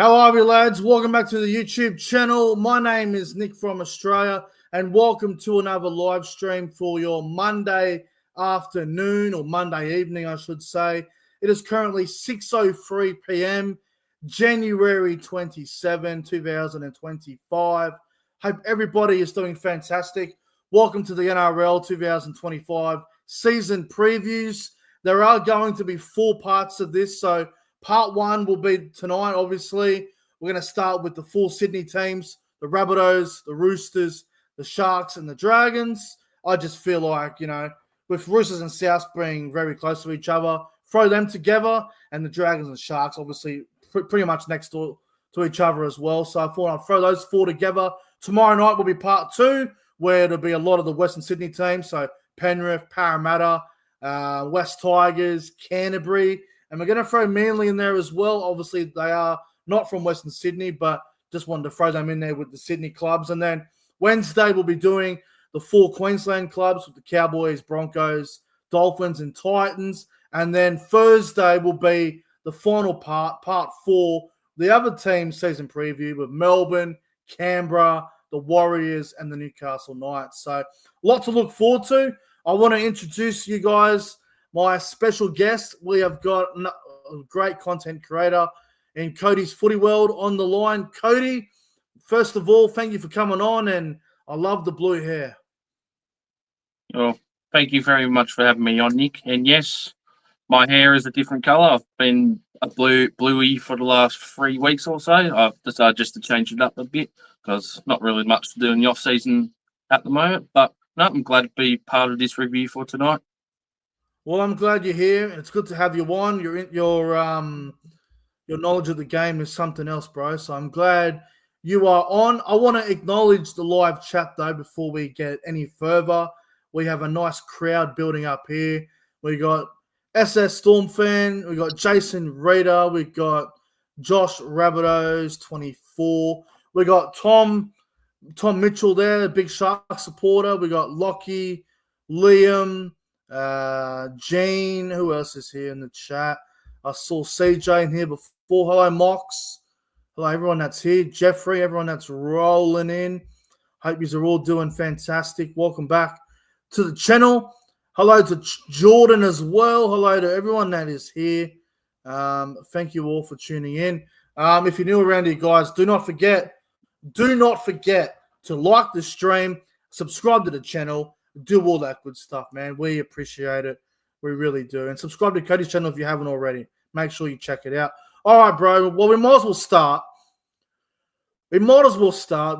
How are you, lads? Welcome back to the YouTube channel. My name is Nick from Australia, and welcome to another live stream for your Monday afternoon, or Monday evening, I should say. It is currently 6:03 p.m., January 27, 2025. Hope everybody is doing fantastic. Welcome to the NRL 2025 season previews. There are going to be 4 parts of this, so part 1 will be tonight, obviously. We're going to start with the 4 Sydney teams, the Rabbitohs, the Roosters, the Sharks, and the Dragons. I just feel like, with Roosters and Souths being very close to each other, throw them together, and the Dragons and Sharks, obviously, pretty much next door to each other as well. So I thought I'd throw those 4 together. Tomorrow night will be part 2, where there'll be a lot of the Western Sydney teams, so Penrith, Parramatta, West Tigers, Canterbury, and we're going to throw Manly in there as well. Obviously, they are not from Western Sydney, but just wanted to throw them in there with the Sydney clubs. And then Wednesday, we'll be doing the 4 Queensland clubs with the Cowboys, Broncos, Dolphins, and Titans. And then Thursday will be the final part 4, the other team's season preview with Melbourne, Canberra, the Warriors, and the Newcastle Knights. So a lot to look forward to. I want to introduce you guys my special guest. We have got a great content creator in Cody's Footy World on the line. Cody, first of all, thank you for coming on, and I love the blue hair. Well, thank you very much for having me on, Nick. And yes, my hair is a different colour. I've been a bluey for the last 3 weeks or so. I've decided just to change it up a bit because not really much to do in the off-season at the moment. But no, I'm glad to be part of this review for tonight. Well, I'm glad you're here. It's good to have you on. Your knowledge of the game is something else, bro. So I'm glad you are on. I want to acknowledge the live chat, though, before we get any further. We have a nice crowd building up here. We got SS Storm fan. We got Jason Reader. We got Josh Rabbitohs 24. We got Tom Mitchell there, a big Shark supporter. We got Lockie, Liam, Gene. Who else is here in the chat? I saw CJ in here before. Hello, Mox. Hello, everyone that's here. Jeffrey, everyone that's rolling in. Hope you are all doing fantastic. Welcome back to the channel. Hello to Jordan as well. Hello to everyone that is here. Thank you all for tuning in. If you're new around here, guys, do not forget to like the stream, subscribe to the channel, do all that good stuff, man. We appreciate it. We really do. And subscribe to Cody's channel if you haven't already. Make sure you check it out. All right, bro. Well, we might as well start. With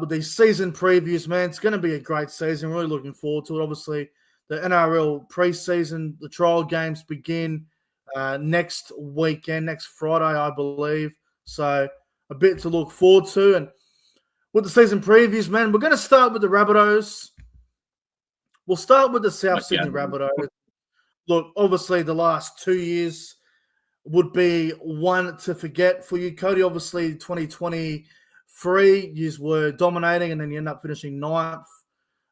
these season previews, man. It's going to be a great season. Really looking forward to it. Obviously, the NRL preseason, the trial games begin next weekend, next Friday, I believe. So a bit to look forward to. And with the season previews, man, we're going to start with the Rabbitohs. We'll start with the South Sydney Rabbitohs. Look, obviously, the last 2 years would be one to forget for you, Cody. Obviously, 2023, you were dominating, and then you end up finishing 9th.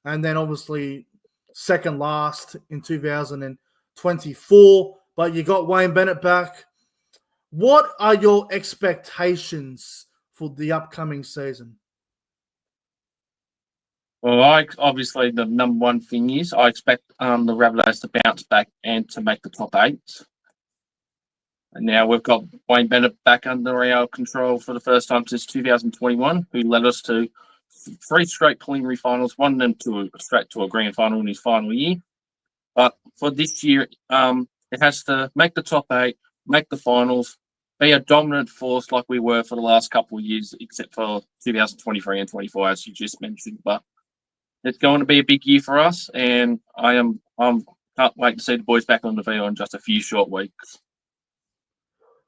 And then, obviously, second last in 2024. But you got Wayne Bennett back. What are your expectations for the upcoming season? Well, obviously the number one thing is I expect the Rabbitohs to bounce back and to make the top 8. And now we've got Wayne Bennett back under our control for the first time since 2021, who led us to 3 straight preliminary finals, one of them straight to a grand final in his final year. But for this year, it has to make the top 8, make the finals, be a dominant force like we were for the last couple of years, except for 2023 and 24, as you just mentioned. But it's going to be a big year for us, and I can't wait to see the boys back on the field in just a few short weeks.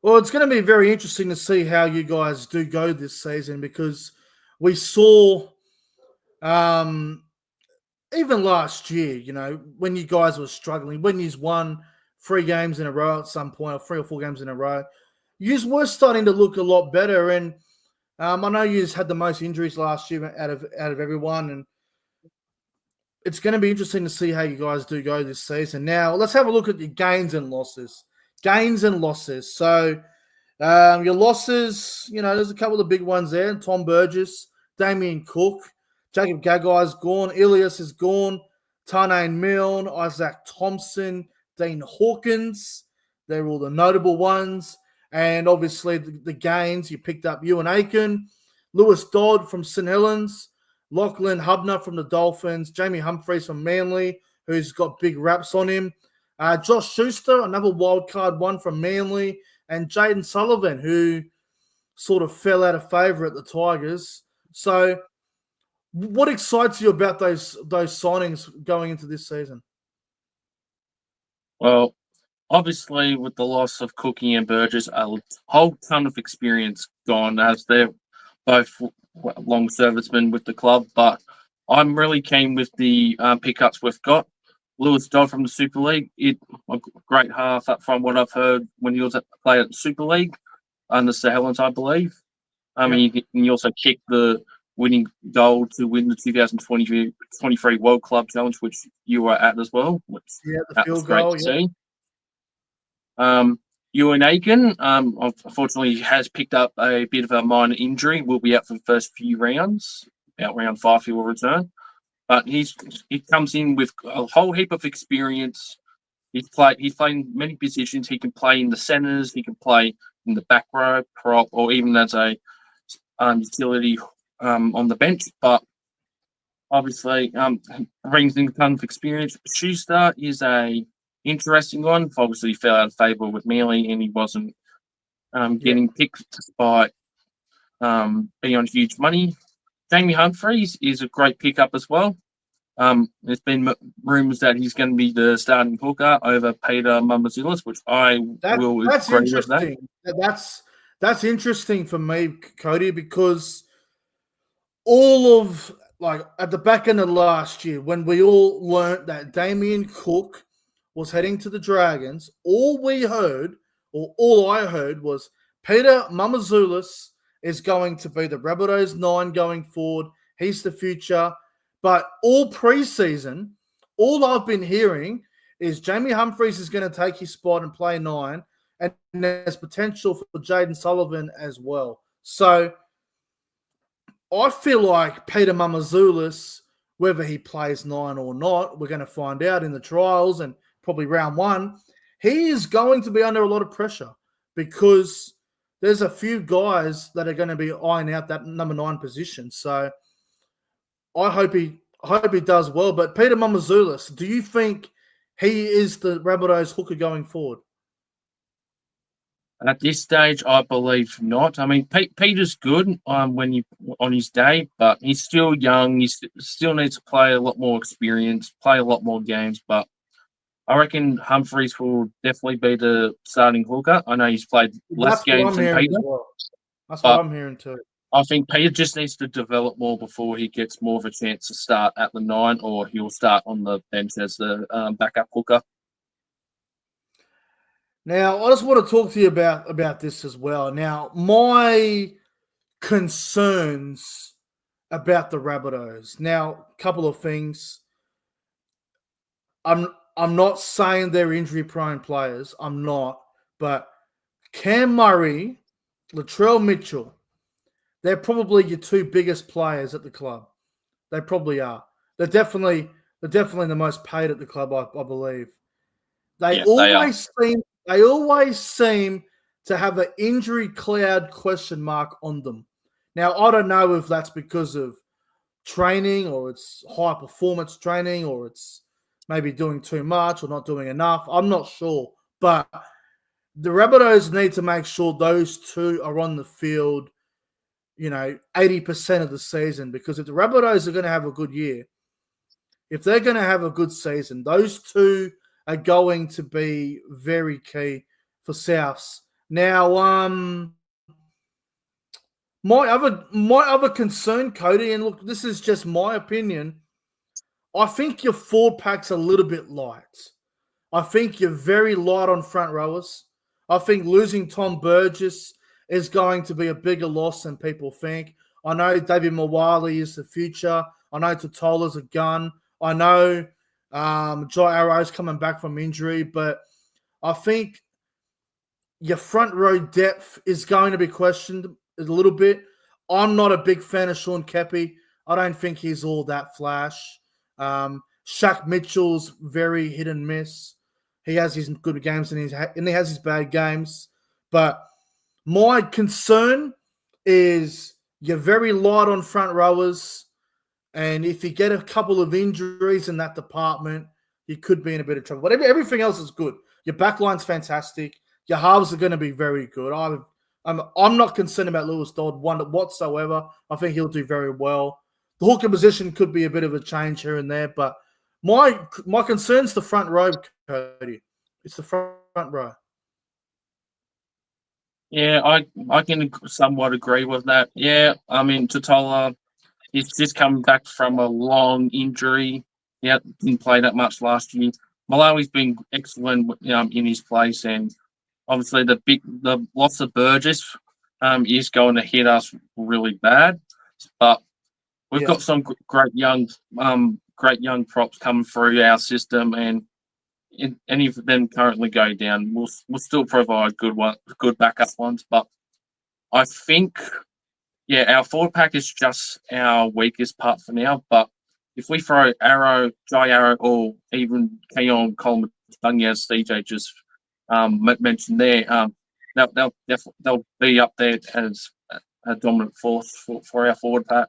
Well, it's going to be very interesting to see how you guys do go this season, because we saw even last year, when you guys were struggling, when you won 3 games in a row at some point, or 3 or 4 games in a row, you were starting to look a lot better. And I know you had the most injuries last year out of everyone, and it's going to be interesting to see how you guys do go this season. Now, let's have a look at your gains and losses. So Your losses, there's a couple of big ones there. Tom Burgess, Damien Cook, Jacob Gagai's gone, Ilias is gone, Tarnane Milne, Isaac Thompson, Dean Hawkins. They're all the notable ones. And obviously the gains, you picked up Ewan Aiken, Lewis Dodd from St. Helens, Lachlan Hubner from the Dolphins, Jamie Humphreys from Manly, who's got big raps on him, Josh Schuster, another wild card one from Manly, and Jaden Sullivan, who sort of fell out of favour at the Tigers. So what excites you about those signings going into this season? Well, obviously, with the loss of Cookie and Burgess, a whole ton of experience gone as they're both long servicemen with the club. But I'm really keen with the pickups we've got. Lewis Dodd from the Super League, a great half up from what I've heard when he was playing at the Super League under St. Helens, I believe. He also kicked the winning goal to win the 2023 World Club Challenge, which you were at as well. The field goal, to see. Ewan Aiken, unfortunately, has picked up a bit of a minor injury. Will be out for the first few rounds. About round 5, he will return. But he comes in with a whole heap of experience. He's playing many positions. He can play in the centres. He can play in the back row, prop, or even as a utility on the bench. But obviously, brings in a ton of experience. Schuster is a interesting one. Obviously, he fell out of favour with Manly, and he wasn't getting picked despite being on huge money. Jamie Humphreys is a great pickup as well. There's been rumours that he's going to be the starting hooker over Peter Mamazulis, which that's agree with that. That's interesting for me, Cody, because all of at the back end of last year, when we all learnt that Damien Cook was heading to the Dragons, all I heard was Peter Mamazulis is going to be the Rabbitohs 9 going forward. He's the future. But all preseason, all I've been hearing is Jamie Humphreys is going to take his spot and play 9, and there's potential for Jaden Sullivan as well. So I feel like Peter Mamazulis, whether he plays 9 or not, we're going to find out in the trials and probably round 1, he is going to be under a lot of pressure because there's a few guys that are going to be eyeing out that number 9 position. So I hope he does well. But Peter Mamazulis, do you think he is the Rabbitohs hooker going forward? At this stage, I believe not. I mean, Peter's good on his day, but he's still young. He still needs to play a lot more experience, play a lot more games. But I reckon Humphreys will definitely be the starting hooker. I know he's played less games than Peter. Well. That's what I'm hearing too. I think Peter just needs to develop more before he gets more of a chance to start at the 9, or he'll start on the bench as the backup hooker. Now, I just want to talk to you about this as well. Now, my concerns about the Rabbitohs. Now, a couple of things. I'm not saying they're injury-prone players. I'm not. But Cam Murray, Latrell Mitchell, they're probably your 2 biggest players at the club. They probably are. They're definitely the most paid at the club, I believe. They always seem to have an injury cloud question mark on them. Now, I don't know if that's because of training or it's high performance training or it's maybe doing too much or not doing enough. I'm not sure. But the Rabbitohs need to make sure those 2 are on the field 80% of the season, because if the Rabbitohs are going to have a good year, if they're going to have a good season, those 2 are going to be very key for Souths. Now, my other concern, Cody, and look, this is just my opinion, I think your forward pack's a little bit light. I think you're very light on front rowers. I think losing Tom Burgess is going to be a bigger loss than people think. I know David Mawali is the future. I know Totola's a gun. I know Jai Arrow's coming back from injury, but I think your front row depth is going to be questioned a little bit. I'm not a big fan of Sean Keppie. I don't think he's all that flash. Shaq Mitchell's very hit and miss. He has his good games and he has his bad games. But my concern is you're very light on front rowers. And if you get a couple of injuries in that department, you could be in a bit of trouble. But everything else is good. Your backline's fantastic. Your halves are going to be very good. I'm not concerned about Lewis Dodd whatsoever. I think he'll do very well. The hooker position could be a bit of a change here and there, but my concern's the front row, Cody. It's the front row. Yeah, I can somewhat agree with that. Yeah, I mean, Totola, he's just come back from a long injury. Yeah, didn't play that much last year. Malawi's been excellent in his place, and obviously the loss of Burgess is going to hit us really bad. But we've got some great young props coming through our system, and any of them currently go down, we'll still provide good backup ones. But I think, yeah, our forward pack is just our weakest part for now. But if we throw Jai Arrow, or even Keon Coleman, as CJ just mentioned there, they'll be up there as a dominant force for our forward pack.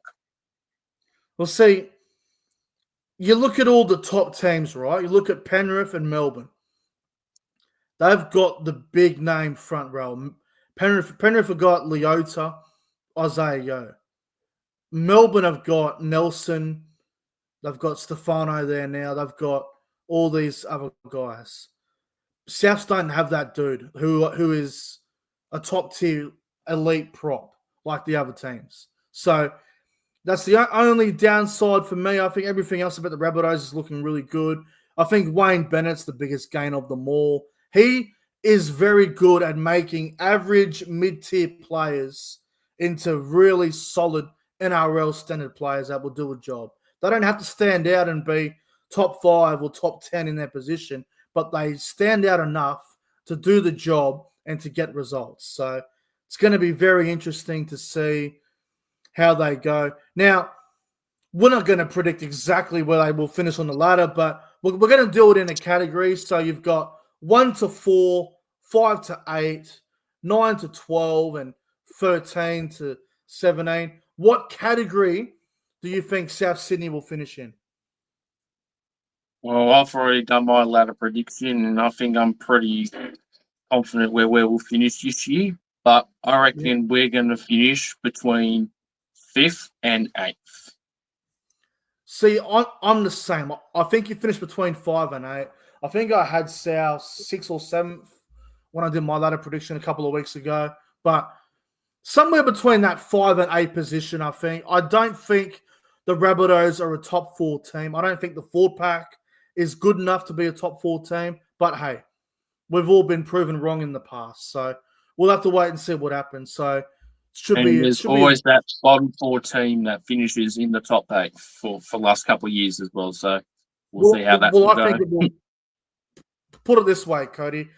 Well, see, you look at all the top teams, right? You look at Penrith and Melbourne. They've got the big name front row. Penrith have got Leota, Isaiah Yeo. Melbourne have got Nelson. They've got Stefano there now. They've got all these other guys. Souths don't have that dude who is a top-tier elite prop like the other teams. So that's the only downside for me. I think everything else about the Rabbitohs is looking really good. I think Wayne Bennett's the biggest gain of them all. He is very good at making average mid-tier players into really solid NRL standard players that will do a job. They don't have to stand out and be top 5 or top 10 in their position, but they stand out enough to do the job and to get results. So it's going to be very interesting to see how they go. Now, we're not going to predict exactly where they will finish on the ladder, but we're going to do it in a category. So you've got 1 to 4, 5 to 8, 9 to 12, and 13 to 17. What category do you think South Sydney will finish in? Well, I've already done my ladder prediction, and I think I'm pretty confident where we'll finish this year. But I reckon we're going to finish between 5th and 8th. See, I'm the same. I think you finished between 5 and 8. I think I had South 6th or 7th when I did my ladder prediction a couple of weeks ago. But somewhere between that 5 and 8 position, I think. I don't think the Rabbitohs are a top 4 team. I don't think the forward pack is good enough to be a top 4 team. But hey, we've all been proven wrong in the past. So we'll have to wait and see what happens. So there's always that bottom 4 team that finishes in the top 8 for the last couple of years as well. So we'll see how that will go. Put it this way, Cody.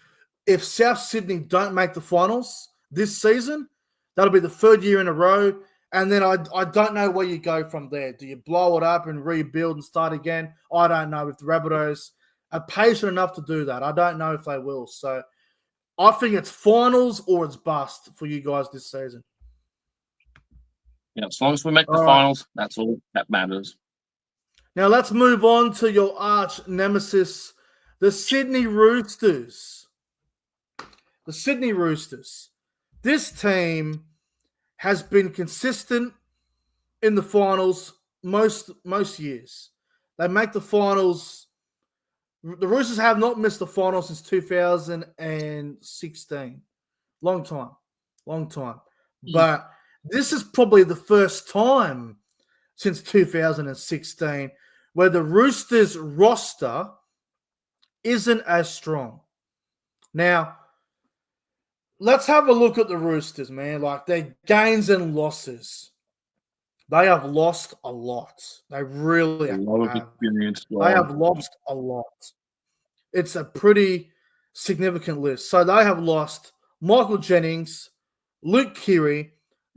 If South Sydney don't make the finals this season, that'll be the 3rd year in a row. And then I don't know where you go from there. Do you blow it up and rebuild and start again? I don't know if the Rabbitohs are patient enough to do that. I don't know if they will. So I think it's finals or it's bust for you guys this season. Yeah, as long as we make the finals, that's all that matters. Now let's move on to your arch nemesis, the Sydney Roosters. The Sydney Roosters. This team has been consistent in the finals most years. They make the finals. The Roosters have not missed the finals since 2016. Long time. But this is probably the first time since 2016 where the Roosters roster isn't as strong. Now, let's have a look at the Roosters, man. Like their gains and losses. They have lost a lot. They really have. They have lost a lot. It's a pretty significant list. So they have lost Michael Jennings, Luke Keary,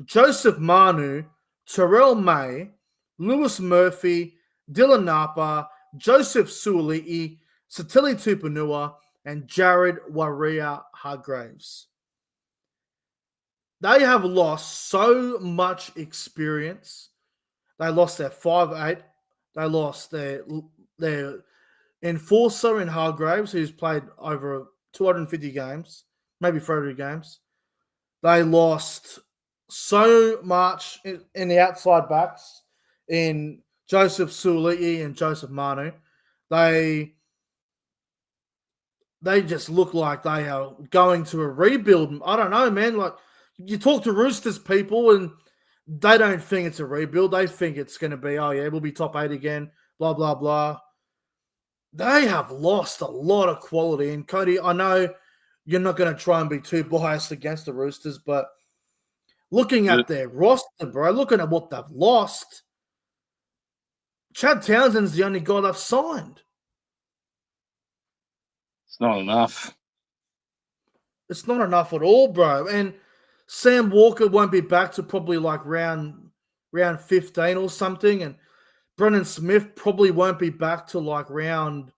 Joseph Manu, Terrell May, Lewis Murphy, Dylan Napa, Joseph Suoli'i, Satili Tupanua, and Jared Warrior-Hargraves. They have lost so much experience. They lost their 5'8". They lost their enforcer in Hargraves, who's played over 250 games, maybe 300 games. They lost so much in the outside backs in Joseph Suoli'i and Joseph Manu. They just look like they are going to a rebuild. I don't know, man. Like, you talk to Roosters people and they don't think it's a rebuild. They think it's going to be, oh, yeah, we'll be top 8 again, blah, blah, blah. They have lost a lot of quality. And, Cody, I know you're not going to try and be too biased against the Roosters, but looking at their roster, bro, looking at what they've lost, Chad Townsend's the only guy they've signed. It's not enough. It's not enough at all, bro. And Sam Walker won't be back to probably like round 15 or something. And Brendan Smith probably won't be back to like round,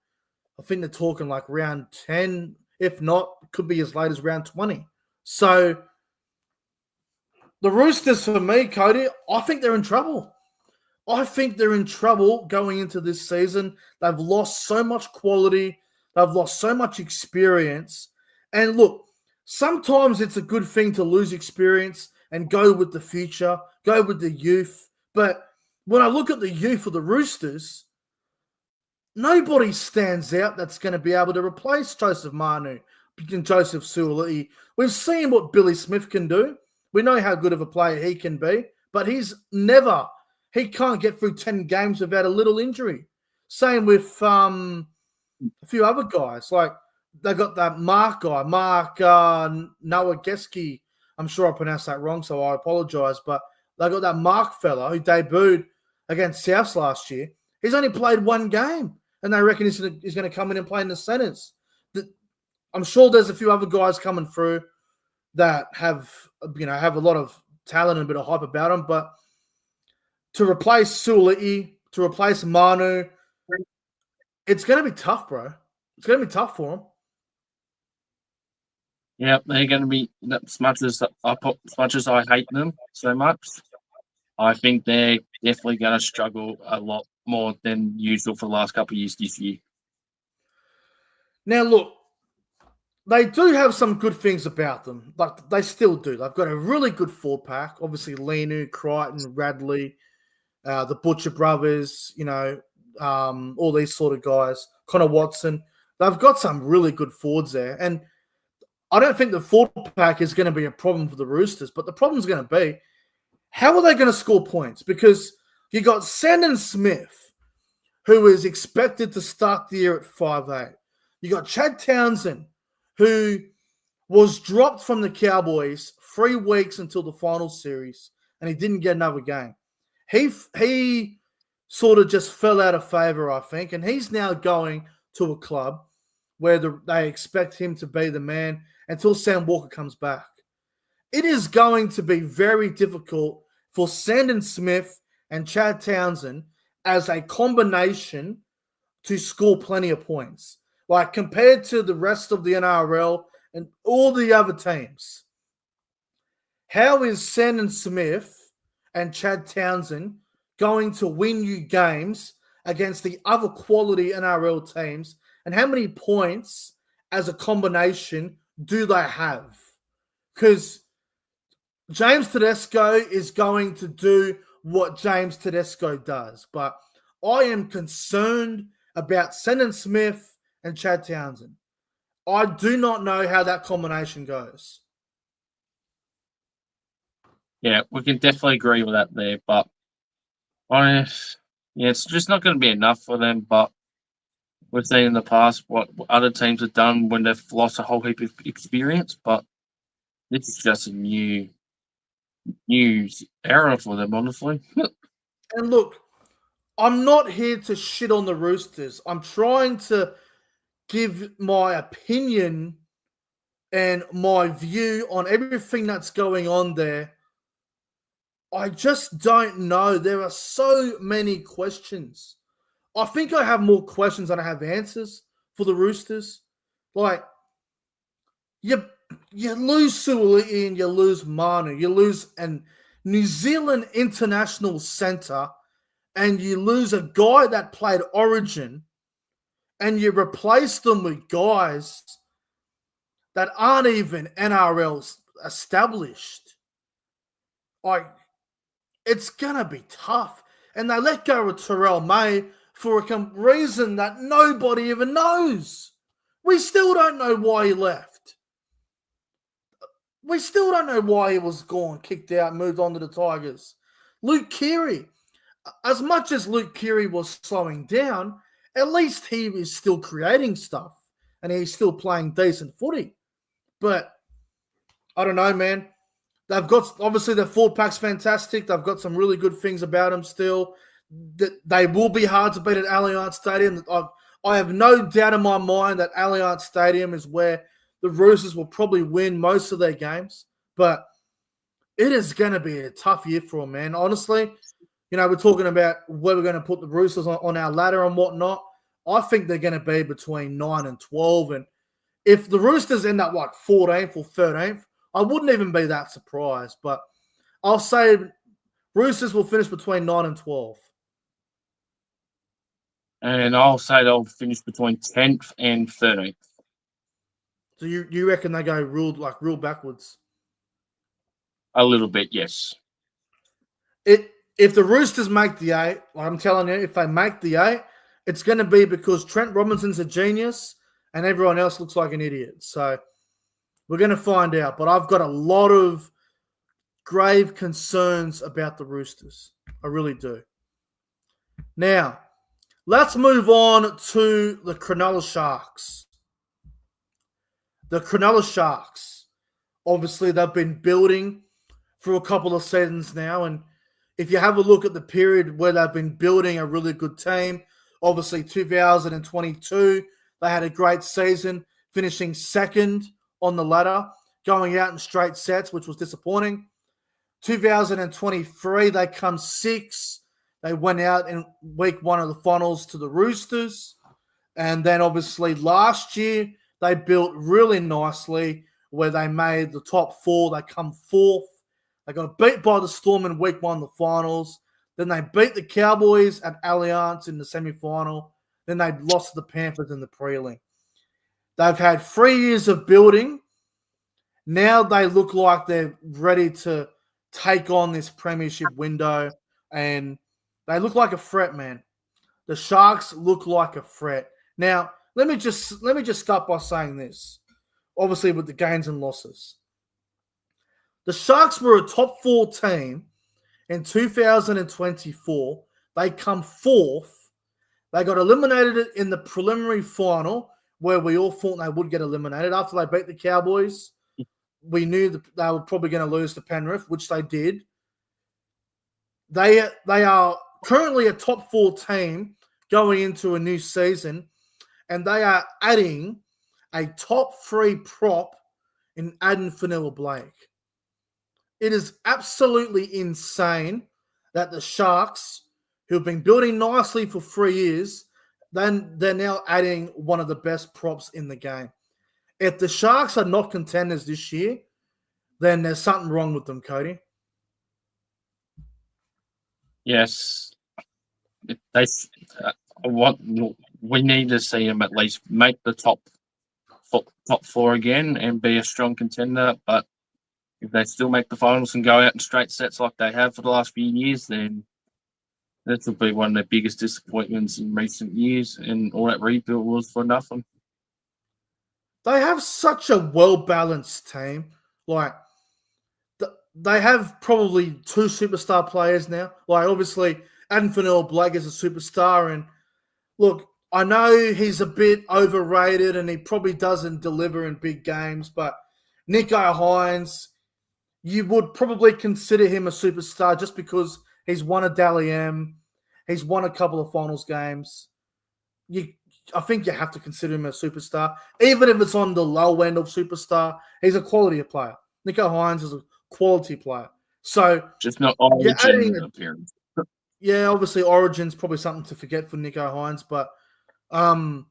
I think they're talking like round 10. If not, could be as late as round 20. So the Roosters, for me, Cody, I think they're in trouble. I think they're in trouble going into this season. They've lost so much quality. They've lost so much experience. And look, sometimes it's a good thing to lose experience and go with the future, go with the youth. But when I look at the youth of the Roosters, nobody stands out that's going to be able to replace Joseph Manu and Joseph Suoli'i. We've seen what Billy Smith can do. We know how good of a player he can be, but he can't get through 10 games without a little injury. Same with a few other guys. Like, they got that Mark guy, Nowageski. I'm sure I pronounced that wrong, so I apologize. But they got that Mark fella who debuted against Souths last year. He's only played one game, and they reckon he's going to come in and play in the centres. I'm sure there's a few other guys coming through that have a lot of talent and a bit of hype about them. But to replace Suoli'i, to replace Manu, it's going to be tough, bro. It's going to be tough for them. Yeah, they're going to be, as much as I hate them so much, I think they're definitely going to struggle a lot more than usual for the last couple of years this year. Now, look, they do have some good things about them. Like, they still do. They've got a really good forward pack. Obviously, Lenu, Crichton, Radley, the Butcher brothers, all these sort of guys. Connor Watson. They've got some really good forwards there. And I don't think the forward pack is going to be a problem for the Roosters, but the problem is going to be, how are they going to score points? Because you got Sandon Smith, who is expected to start the year at 5'8". You got Chad Townsend, who was dropped from the Cowboys 3 weeks until the final series, and he didn't get another game. He sort of just fell out of favor, I think, and he's now going to a club where they expect him to be the man until Sam Walker comes back. It is going to be very difficult for Sandon Smith and Chad Townsend as a combination to score plenty of points. Like, compared to the rest of the NRL and all the other teams, how is Sandon Smith and Chad Townsend going to win you games against the other quality NRL teams? And how many points as a combination do they have? Because James Tedesco is going to do what James Tedesco does. But I am concerned about Sandon Smith and Chad Townsend. I do not know how that combination goes. Yeah, we can definitely agree with that there. But it's just not going to be enough for them. But we've seen in the past what other teams have done when they've lost a whole heap of experience. But this is just a new era for them, honestly. And look, I'm not here to shit on the Roosters. I'm trying to give my opinion and my view on everything that's going on there, I just don't know. There are so many questions. I think I have more questions than I have answers for the Roosters. Like, you lose Suoli and you lose Manu, you lose an New Zealand international centre, and you lose a guy that played Origin, and you replace them with guys that aren't even NRL established. Like, it's gonna be tough. And they let go of Terrell May for a reason that nobody even knows. We still don't know why he left. We still don't know why he was gone, kicked out, moved on to the Tigers. Luke Keary, as much as Luke Keary was slowing down, at least he is still creating stuff and he's still playing decent footy. But I don't know, man. They've got, obviously, their forward pack's fantastic. They've got some really good things about them still. They will be hard to beat at Allianz Stadium. I have no doubt in my mind that Allianz Stadium is where the Roosters will probably win most of their games. But it is going to be a tough year for them, man. Honestly, we're talking about where we're going to put the Roosters on our ladder and whatnot. I think they're going to be between 9 and 12. And if the Roosters end up like 14th or 13th, I wouldn't even be that surprised. But I'll say Roosters will finish between 9 and 12. And I'll say they'll finish between 10th and 13th. So you reckon they go real backwards? A little bit, yes. If the Roosters make the 8, I'm telling you, if they make the 8, it's going to be because Trent Robinson's a genius and everyone else looks like an idiot. So we're going to find out. But I've got a lot of grave concerns about the Roosters. I really do. Now, let's move on to the Cronulla Sharks. The Cronulla Sharks, obviously, they've been building for a couple of seasons now. And if you have a look at the period where they've been building a really good team, obviously 2022, they had a great season, finishing second on the ladder, going out in straight sets, which was disappointing. 2023, they come 6th. They went out in week 1 of the finals to the Roosters. And then obviously last year, they built really nicely where they made the top 4. They come 4th. They got beat by the Storm in week 1 of the finals. Then they beat the Cowboys at Allianz in the semi-final. Then they lost to the Panthers in the prelim. They've had 3 years of building. Now they look like they're ready to take on this premiership window, and they look like a threat, man. The Sharks look like a threat. Now, let me just start by saying this. Obviously, with the gains and losses, the Sharks were a top 4 team in 2024. They come 4th. They got eliminated in the preliminary final, where we all thought they would get eliminated after they beat the Cowboys. We knew that they were probably going to lose to Penrith, which they did. They are currently a top 4 team going into a new season, and they are adding a top 3 prop in Aden Fanua-Blake. It is absolutely insane that the Sharks, who've been building nicely for 3 years, then they're now adding one of the best props in the game. If the Sharks are not contenders this year, then there's something wrong with them, Cody. Yes. We need to see them at least make the top 4 again and be a strong contender. But if they still make the finals and go out in straight sets like they have for the last few years, then that will be one of their biggest disappointments in recent years, and all that rebuild was for nothing. They have such a well-balanced team. Like, they have probably 2 superstar players now. Like, obviously, Aden Fanua-Blake is a superstar. And, look, I know he's a bit overrated and he probably doesn't deliver in big games. But Nicho Hynes, you would probably consider him a superstar just because he's won a Dally M. He's won a couple of finals games. I think you have to consider him a superstar, even if it's on the low end of superstar. He's a quality player. Nico Hines is a quality player. So Just not you're origin adding, appearance. obviously Origin's probably something to forget for Nico Hines, but Hines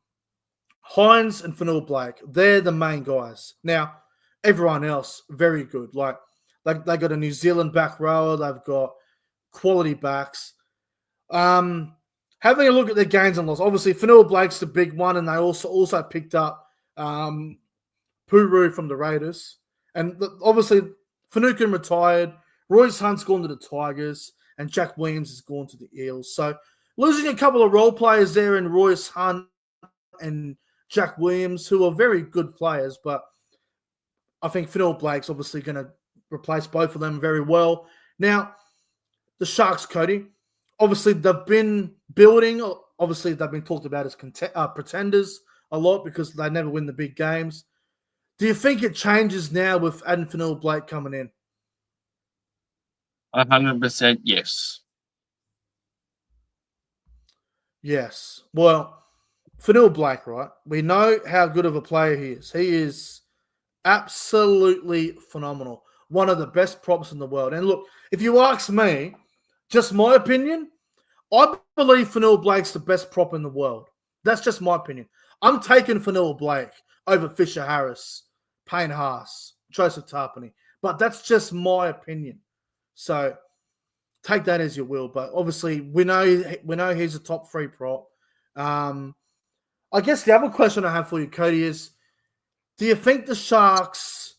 and Fanua Blake, they're the main guys. Now, everyone else, very good. Like they got a New Zealand back rower, they've got quality backs. Having a look at their gains and losses, obviously Fanua Blake's the big one, and they also picked up Puru from the Raiders. And obviously Finucane retired, Royce Hunt's gone to the Tigers, and Jack Williams has gone to the Eels. So losing a couple of role players there in Royce Hunt and Jack Williams, who are very good players, but I think Fanua Blake's obviously going to replace both of them very well. Now, the Sharks, Cody, obviously they've been building. Obviously, they've been talked about as pretenders a lot because they never win the big games. Do you think it changes now with Adam Fanua Blake coming in? 100% yes. Yes. Well, Fanua Blake, right? We know how good of a player he is. He is absolutely phenomenal. One of the best props in the world. And look, if you ask me, just my opinion, I believe Fanua Blake's the best prop in the world. That's just my opinion. I'm taking Fanua Blake over Fisher Harris, Payne Haas, Joseph Tarpany. But that's just my opinion. So take that as you will. But obviously, we know he's a top 3 prop. I guess the other question I have for you, Cody, is do you think the Sharks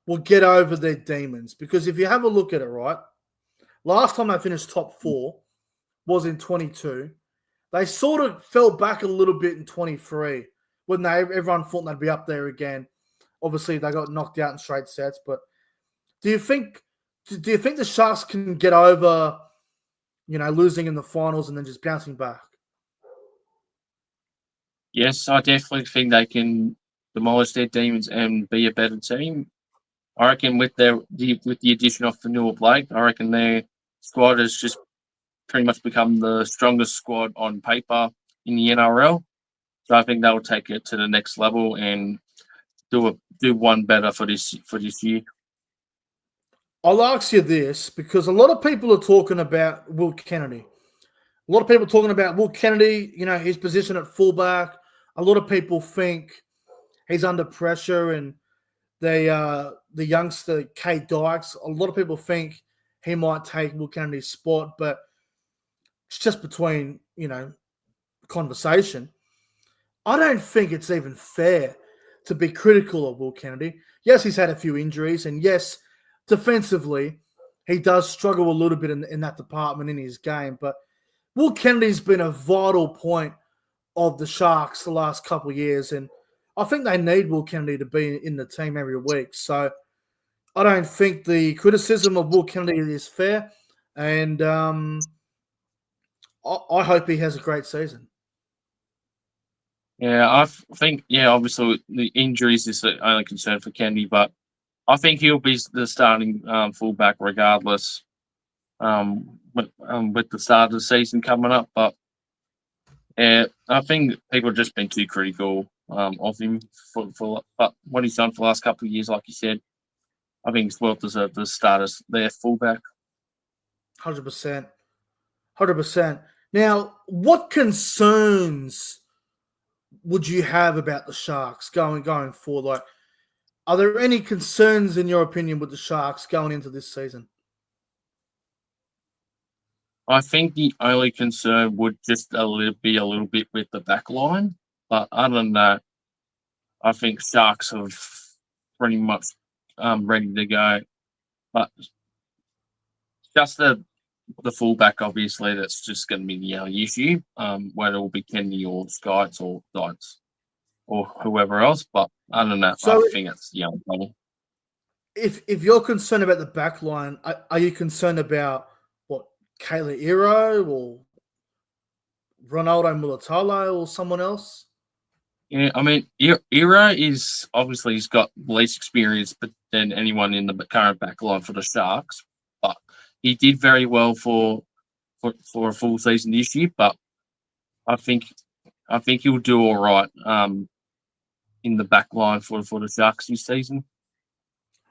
will get over their demons? Because if you have a look at it, right, last time they finished top 4 was in 22. They sort of fell back a little bit in 23 when everyone thought they'd be up there again. Obviously, they got knocked out in straight sets. But do you think the Sharks can get over, losing in the finals and then just bouncing back? Yes, I definitely think they can demolish their demons and be a better team. I reckon with the addition of Fanua Blake, I reckon their squad has just pretty much become the strongest squad on paper in the NRL. So I think they'll take it to the next level and do one better for this year. I'll ask you this because a lot of people are talking about Will Kennedy. A lot of people are talking about Will Kennedy, his position at fullback. A lot of people think he's under pressure, and the youngster, Kate Dykes, a lot of people think he might take Will Kennedy's spot, but it's just between, conversation. I don't think it's even fair to be critical of Will Kennedy. Yes, he's had a few injuries, and yes, defensively, he does struggle a little bit in that department in his game, but Will Kennedy's been a vital point of the Sharks the last couple of years, and I think they need Will Kennedy to be in the team every week. So I don't think the criticism of Will Kennedy is fair, and I hope he has a great season. Yeah, I think, obviously the injuries is the only concern for Kennedy, but I think he'll be the starting fullback regardless with the start of the season coming up. But yeah, I think people have just been too critical of him for what he's done for the last couple of years, like you said. I think it's well deserved to start as their fullback. 100%. 100%. Now, what concerns would you have about the Sharks going forward? Like, are there any concerns in your opinion with the Sharks going into this season? I think the only concern would just be a little bit with the back line. But other than that, I think Sharks are pretty much ready to go. But just the fullback, obviously, that's just going to be the only issue, whether it will be Kennedy or Skites or Dites or whoever else. But other than that, I think it's the only problem. If you're concerned about the back line, are you concerned about what, Kayla Iro or Ronaldo Mulatalo or someone else? Yeah, I mean, Iro is obviously he's got least experience than anyone in the current back line for the Sharks, but he did very well for a full season this year. But I think I think he'll do all right in the back line for the Sharks this season.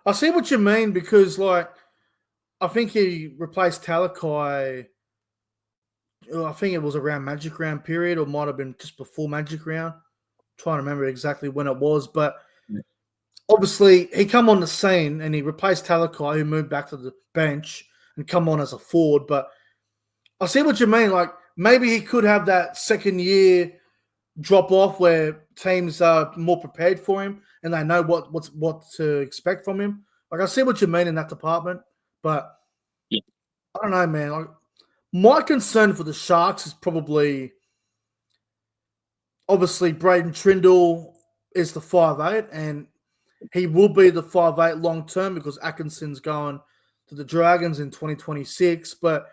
I see what you mean because, like, I think he replaced Talakai. I think it was around Magic Round period, or might have been just before Magic Round. I'm trying to remember exactly when it was, but obviously he come on the scene and he replaced Talakai, who moved back to the bench and come on as a forward. But I see what you mean. Like, maybe he could have that second year drop off where teams are more prepared for him and they know what to expect from him. Like, I see what you mean in that department, but yeah. I don't know, man. Like, my concern for the Sharks is probably, obviously, Braden Trindle is the 5'8", and he will be the 5'8" long term because Atkinson's going to the Dragons in 2026. But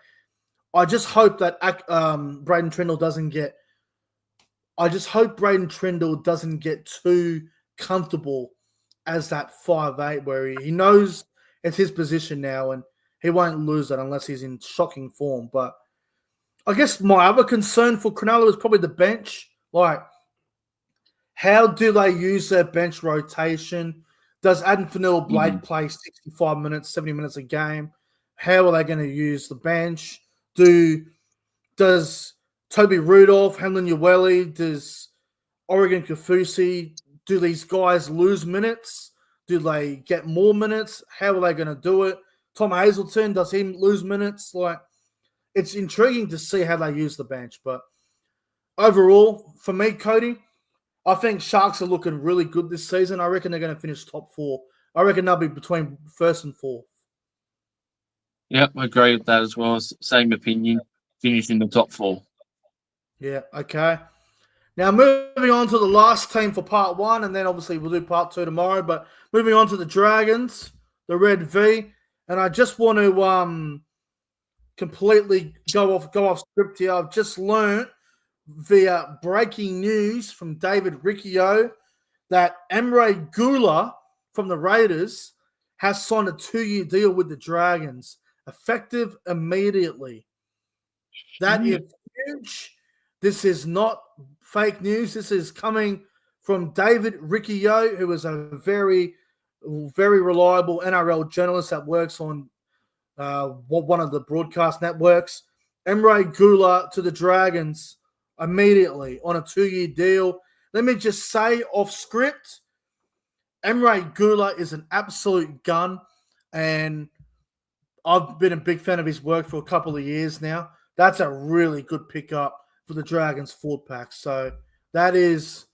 I just hope that Braden Trindle doesn't get. I just hope Braden Trindle doesn't get too comfortable as that 5'8", where he knows it's his position now, and he won't lose that unless he's in shocking form. But I guess my other concern for Cronulla is probably the bench. Like, how do they use their bench rotation? Does Adam Fanil-Blake play 65 minutes, 70 minutes a game? How are they going to use the bench? Does Toby Rudolph, Hamlin Uweli, does Oregon Kafusi, do these guys lose minutes? Do they get more minutes? How are they going to do it? Tom Hazelton, does he lose minutes? Like, it's intriguing to see how they use the bench. But overall, for me, Cody, I think Sharks are looking really good this season. I reckon they're going to finish top 4. I reckon they'll be between first and fourth. Yep, I agree with that as well. Same opinion. Finish in the top 4. Yeah, okay. Now, moving on to the last team for part 1, and then obviously we'll do part 2 tomorrow. But moving on to the Dragons, the Red V, and I just want to completely go off script here. I've just learned via breaking news from David Riccio that Emre Gula from the Raiders has signed a 2-year deal with the Dragons, effective immediately. That is huge. This is not fake news. This is coming from David Riccio, who is a very, very reliable NRL journalist that works on one of the broadcast networks. Emre Gula to the Dragons immediately on a 2-year deal. Let me just say off script, Emre Gula is an absolute gun, and I've been a big fan of his work for a couple of years now. That's a really good pickup for the Dragons forward pack. So that is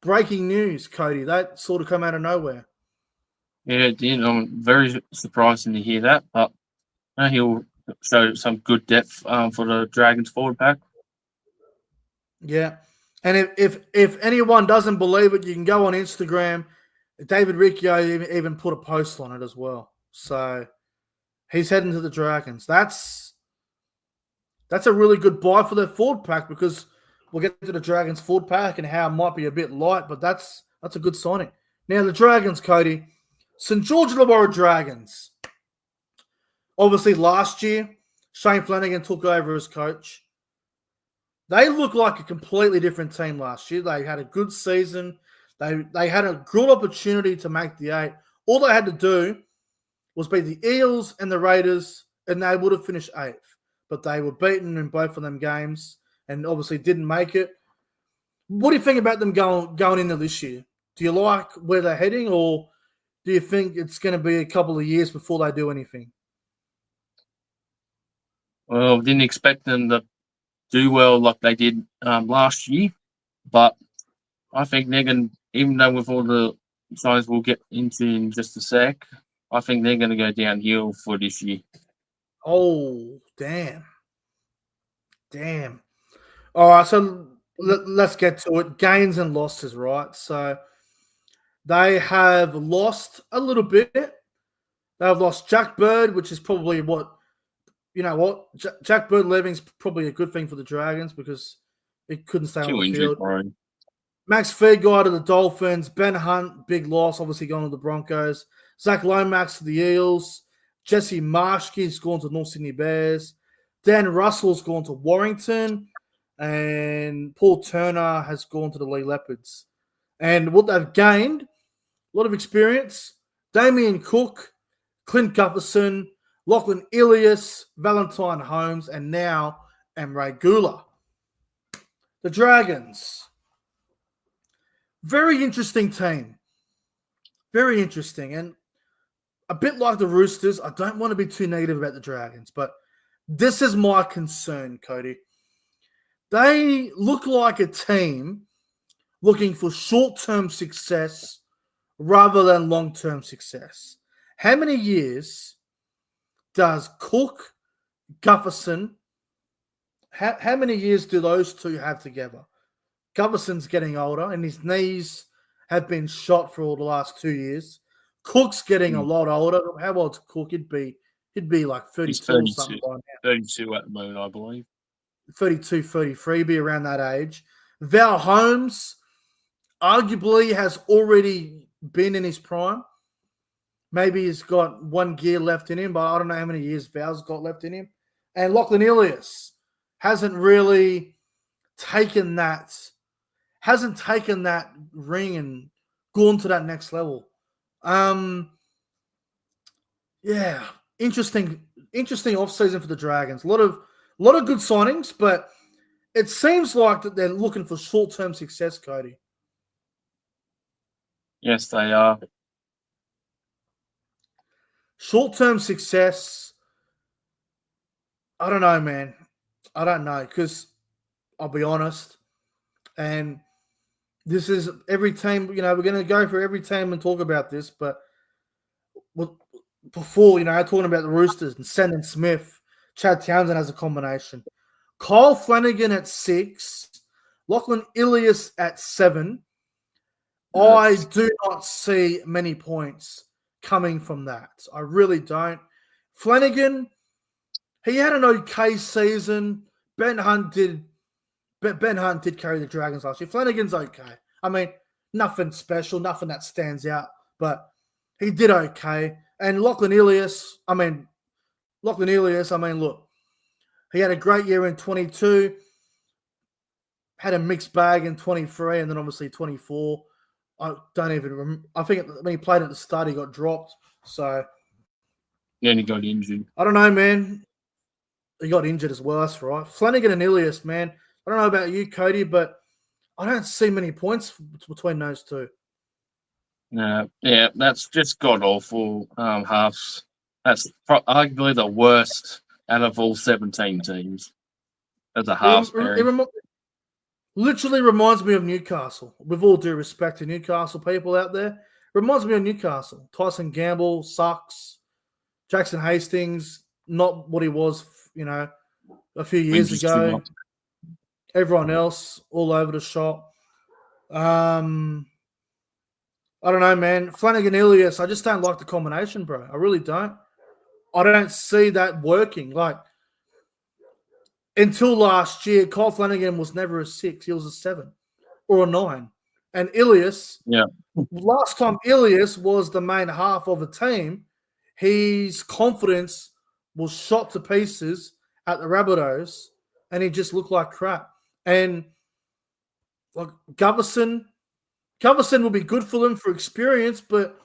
breaking news, Cody. That sort of come out of nowhere. Yeah, it did. I'm very surprised to hear that, but he'll show some good depth for the Dragons forward pack. Yeah. And if anyone doesn't believe it, you can go on Instagram. David Riccio even put a post on it as well. So he's heading to the Dragons. That's a really good buy for their forward pack, because we'll get to the Dragons forward pack and how it might be a bit light, but that's a good signing. Now, the Dragons, Cody, St. George Illawarra Dragons. Obviously, last year, Shane Flanagan took over as coach. They looked like a completely different team last year. They had a good season. They had a good opportunity to make the 8. All they had to do was beat the Eels and the Raiders, and they would have finished 8th. But they were beaten in both of them games and obviously didn't make it. What do you think about them going into this year? Do you like where they're heading, or do you think it's going to be a couple of years before they do anything? Well, didn't expect them to do well like they did last year, but I think they're going to, even though with all the signs we'll get into in just a sec, I think they're going to go downhill for this year. Oh, damn. All right, so let's get to it. Gains and losses, right? So they have lost a little bit. They've lost Jack Bird, which is probably Jack Bird leaving is probably a good thing for the Dragons because it couldn't stay on the field. Brian. Max Fairguy to the Dolphins. Ben Hunt, big loss, obviously going to the Broncos. Zach Lomax to the Eels. Jesse Marshke's gone to North Sydney Bears. Dan Russell's gone to Warrington. and Paul Turner has gone to the Lee Leopards. And what they've gained, a lot of experience, Damien Cook, Clint Gutherson, Lachlan Ilias, Valentine Holmes, and now Emre Gula. The Dragons. Very interesting team. Very interesting. And a bit like the Roosters, I don't want to be too negative about the Dragons, but this is my concern, Cody. They look like a team looking for short-term success rather than long-term success. How many years does Cook, Gutherson, how many years do those two have together? Gutherson's getting older, and his knees have been shot for the last 2 years. Cook's getting a lot older. How old's Cook? He'd be like 32 or something by now. 32 at the moment, I believe. 32, 33, be around that age. Val Holmes arguably has already been in his prime. Maybe he's got one gear left in him, but I don't know how many years Val's got left in him. And Lachlan Ilias hasn't really taken that ring and gone to that next level. Yeah, interesting offseason for the Dragons. A lot of good signings, but it seems like that they're looking for short-term success, Cody. Yes, they are. Short-term success, I don't know, man. I don't know, because I'll be honest, and this is every team, we're going to go for every team and talk about this, but before, talking about the Roosters and Sandon Smith, Chad Townsend as a combination. Kyle Flanagan at 6, Lachlan Ilias at 7. Yes. I do not see many points coming from that. I really don't. Flanagan, he had an okay season. Ben Hunt did carry the Dragons last year. Flanagan's okay. I mean, nothing special, nothing that stands out, but he did okay. And Lachlan Ilias, look, he had a great year in 22, had a mixed bag in 23, and then obviously 24. I don't even remember. I think when he played at the start, he got dropped. So, yeah, and he got injured. I don't know, man. He got injured as well. That's right. Flanagan and Ilias, man. I don't know about you, Cody, but I don't see many points between those two. No, yeah, that's just god awful halves. That's arguably the worst out of all 17 teams as a half pairing. Literally reminds me of Newcastle. With all due respect to Newcastle people out there, reminds me of Newcastle. Tyson Gamble sucks. Jackson Hastings, not what he was, a few years ago. Everyone else all over the shop. I don't know, man. Flanagan Ilias, I just don't like the combination, bro. I really don't. I don't see that working. Like, until last year, Kyle Flanagan was never a 6. He was a 7 or a 9. And Ilias, last time Ilias was the main half of a team, his confidence was shot to pieces at the Rabbitohs, and he just looked like crap. And like Gutherson will be good for them for experience, but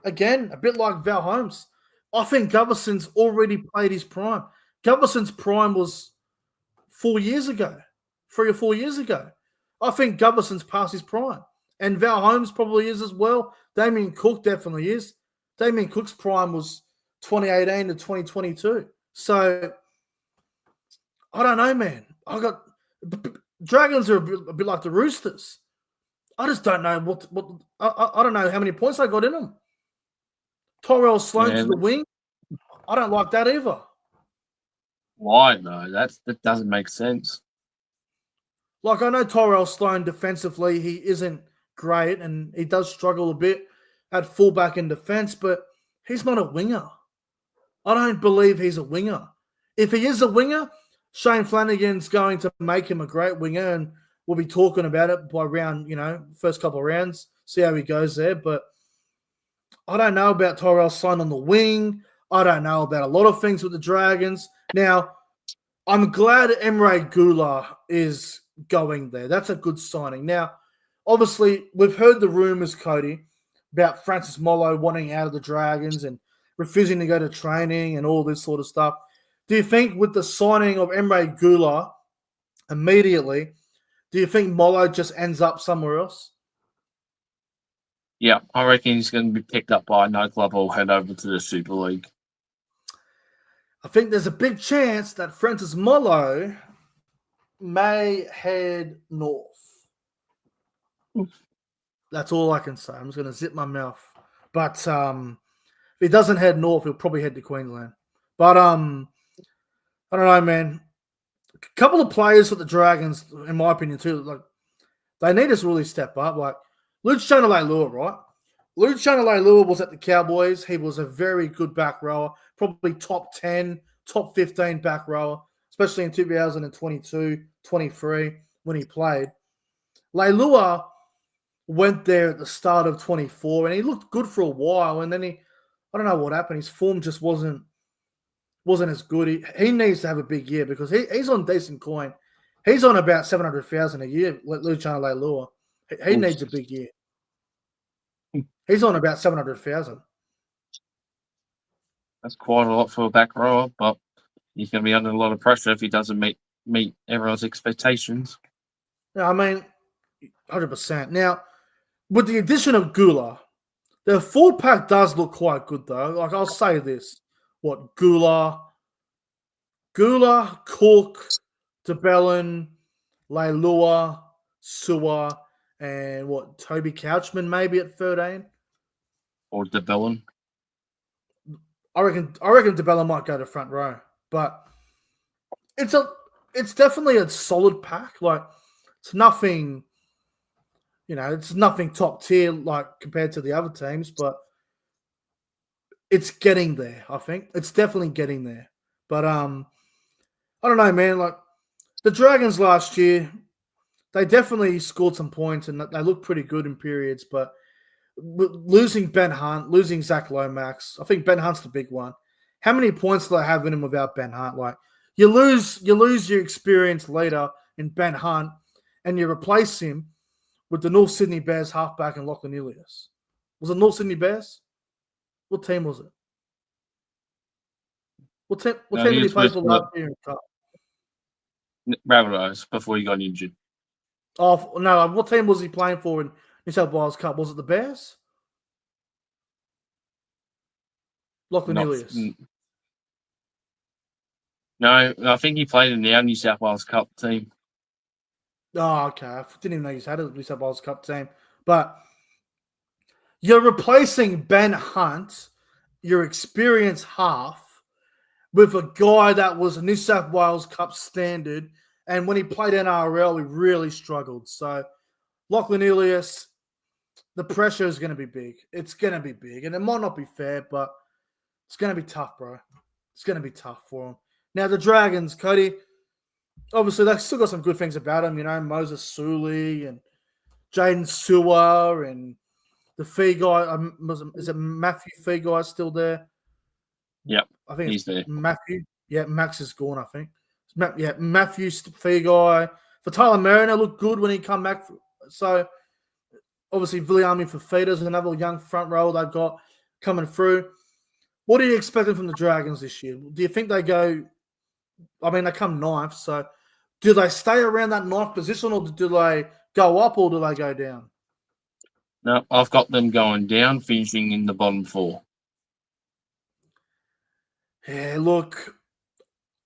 again, a bit like Val Holmes, I think Gutherson's already played his prime. Gutherson's prime was 4 years ago, 3 or 4 years ago. I think Gutherson's past his prime. And Val Holmes probably is as well. Damien Cook definitely is. Damien Cook's prime was 2018 to 2022. So, I don't know, man. Dragons are a bit like the Roosters. I just don't know I don't know how many points I got in them. Tyrell Sloan to the wing. I don't like that either. Why though? That doesn't make sense. Like, I know Tyrell Sloan defensively, he isn't great and he does struggle a bit at fullback in defense, but he's not a winger. I don't believe he's a winger. If he is a winger, Shane Flanagan's going to make him a great winger, and we'll be talking about it by round, first couple of rounds, see how he goes there. But I don't know about Tyrell Sloan on the wing. I don't know about a lot of things with the Dragons. Now, I'm glad Emre Gula is going there. That's a good signing. Now, obviously, we've heard the rumours, Cody, about Francis Molo wanting out of the Dragons and refusing to go to training and all this sort of stuff. Do you think with the signing of Emre Gula immediately, do you think Molo just ends up somewhere else? Yeah, I reckon he's going to be picked up by no club or head over to the Super League. I think there's a big chance that Francis Molo may head north. That's all I can say. I'm just going to zip my mouth. But if he doesn't head north, he'll probably head to Queensland. But I don't know, man. A couple of players for the Dragons, in my opinion, too, like they need to really step up. Like Luciano Leilua, right? Luciano Leilua was at the Cowboys. He was a very good back rower, probably top 10, top 15 back rower, especially in 2022, 23 when he played. Leilua went there at the start of 24 and he looked good for a while. And then I don't know what happened. His form just wasn't as good. He needs to have a big year because he's on decent coin. He's on about 700,000 a year, Luciano Leilua. He needs a big year. He's on about 700,000. That's quite a lot for a back rower, but he's going to be under a lot of pressure if he doesn't meet everyone's expectations. Yeah, I mean, 100%. Now, with the addition of Gula, the forward pack does look quite good, though. Like, I'll say this. Gula, Cook, DeBellin, Leilua, Sua, and Toby Couchman maybe at 13? Or DeBellin. I reckon DeBellin might go to front row. But it's definitely a solid pack. Like, it's nothing, it's nothing top tier like compared to the other teams, but it's getting there, I think. It's definitely getting there. But I don't know, man. Like the Dragons last year, they definitely scored some points and they looked pretty good in periods. But losing Ben Hunt, losing Zach Lomax, I think Ben Hunt's the big one. How many points do they have in him without Ben Hunt? Like you lose your experience later in Ben Hunt, and you replace him with the North Sydney Bears halfback and Lachlan Ilias. Was it North Sydney Bears? What team was it? What team did he play for last year in the Cup? Rabbitohs before he got injured. Oh, no. What team was he playing for in New South Wales Cup? Was it the Bears? Lachlan Ilias. No, I think he played in the New South Wales Cup team. Oh, okay. I didn't even know he's had a New South Wales Cup team. But you're replacing Ben Hunt, your experienced half, with a guy that was a New South Wales Cup standard. And when he played NRL, he really struggled. So Lachlan Ilias, the pressure is going to be big. It's going to be big. And it might not be fair, but it's going to be tough, bro. It's going to be tough for him. Now, the Dragons, Cody, obviously, they've still got some good things about them. Moses Sully and Jaden Sewer and the Fee guy. Is it Matthew Fee guy still there? Yep, I think he's there. Matthew. Yeah, Max is gone, I think. Matthew Fee guy. For Tyler Mariner, looked good when he come back. So, obviously, Viliami Fafita's another young front row they've got coming through. What are you expecting from the Dragons this year? Do you think they go... I mean, they come ninth, so do they stay around that ninth position or do they go up or do they go down? No, I've got them going down, finishing in the bottom four. Yeah, look,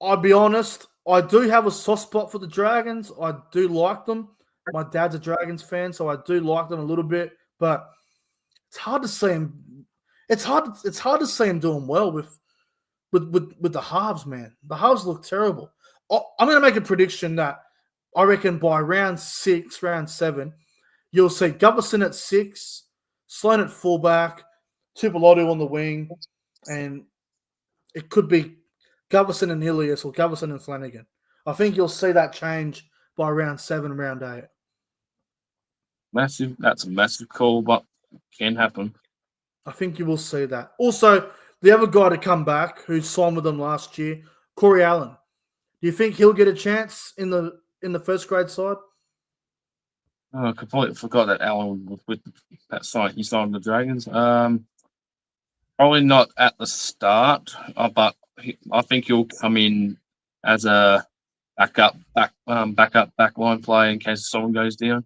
I'll be honest. I do have a soft spot for the Dragons. I do like them. My dad's a Dragons fan, so I do like them a little bit. But it's hard to see them. It's hard to see them doing well with the halves, man. The halves look terrible. I'm going to make a prediction that I reckon by round 6, round 7, you'll see Gutherson at 6, Sloan at fullback, Tupelotu on the wing, and it could be Gutherson and Ilias or Gutherson and Flanagan. I think you'll see that change by round 7, round 8. Massive. That's a massive call, but can happen. I think you will see that. Also, the other guy to come back who signed with them last year, Corey Allen. Do you think he'll get a chance in the first grade side? Oh, I completely forgot that Alan was with that side. He signed the Dragons. Probably not at the start, but I think he'll come in as a backline player in case someone goes down.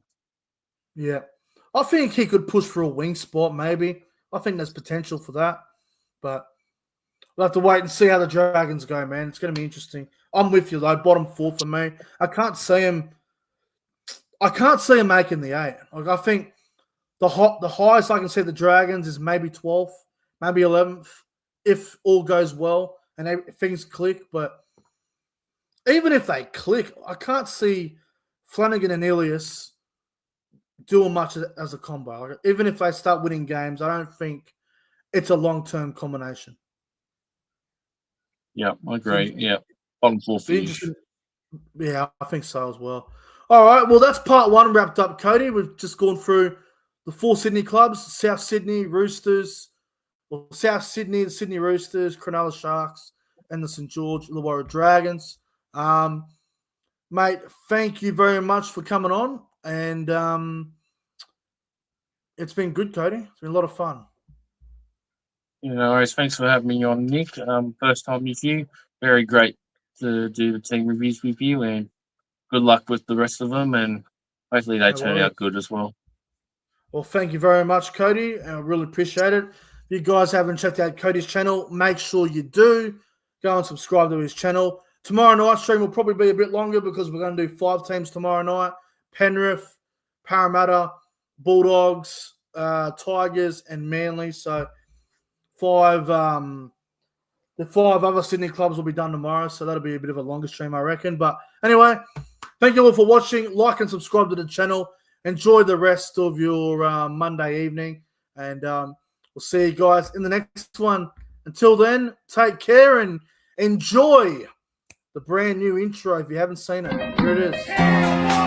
Yeah. I think he could push for a wing spot, maybe. I think there's potential for that. But we'll have to wait and see how the Dragons go, man. It's going to be interesting. I'm with you, though. Bottom 4 for me. I can't see him making the 8. Like, I think the highest I can see the Dragons is maybe 12th, maybe 11th, if all goes well and things click. But even if they click, I can't see Flanagan and Ilias doing much as a combo. Like, even if they start winning games, I don't think it's a long-term combination. Yeah, I agree. Yeah, bottom 4 finish. Yeah, I think so as well. All right, well, that's part 1 wrapped up, Cody. We've just gone through the 4 Sydney clubs: South Sydney Roosters, South Sydney, the Sydney Roosters, Cronulla Sharks, and the St. George Illawarra Dragons. Mate, thank you very much for coming on, and it's been good, Cody. It's been a lot of fun. No worries. Thanks for having me on, Nick. First time with you. Very great to do the team reviews with you, and good luck with the rest of them, and hopefully they turn out good as well. Well, thank you very much, Cody. I really appreciate it. If you guys haven't checked out Cody's channel, make sure you do. Go and subscribe to his channel. Tomorrow night stream will probably be a bit longer because we're going to do 5 teams tomorrow night. Penrith, Parramatta, Bulldogs, Tigers, and Manly. So the 5 other Sydney clubs will be done tomorrow. So that'll be a bit of a longer stream, I reckon. But anyway, thank you all for watching. Like and subscribe to the channel. Enjoy the rest of your Monday evening. And we'll see you guys in the next one. Until then, take care and enjoy the brand new intro if you haven't seen it. Here it is.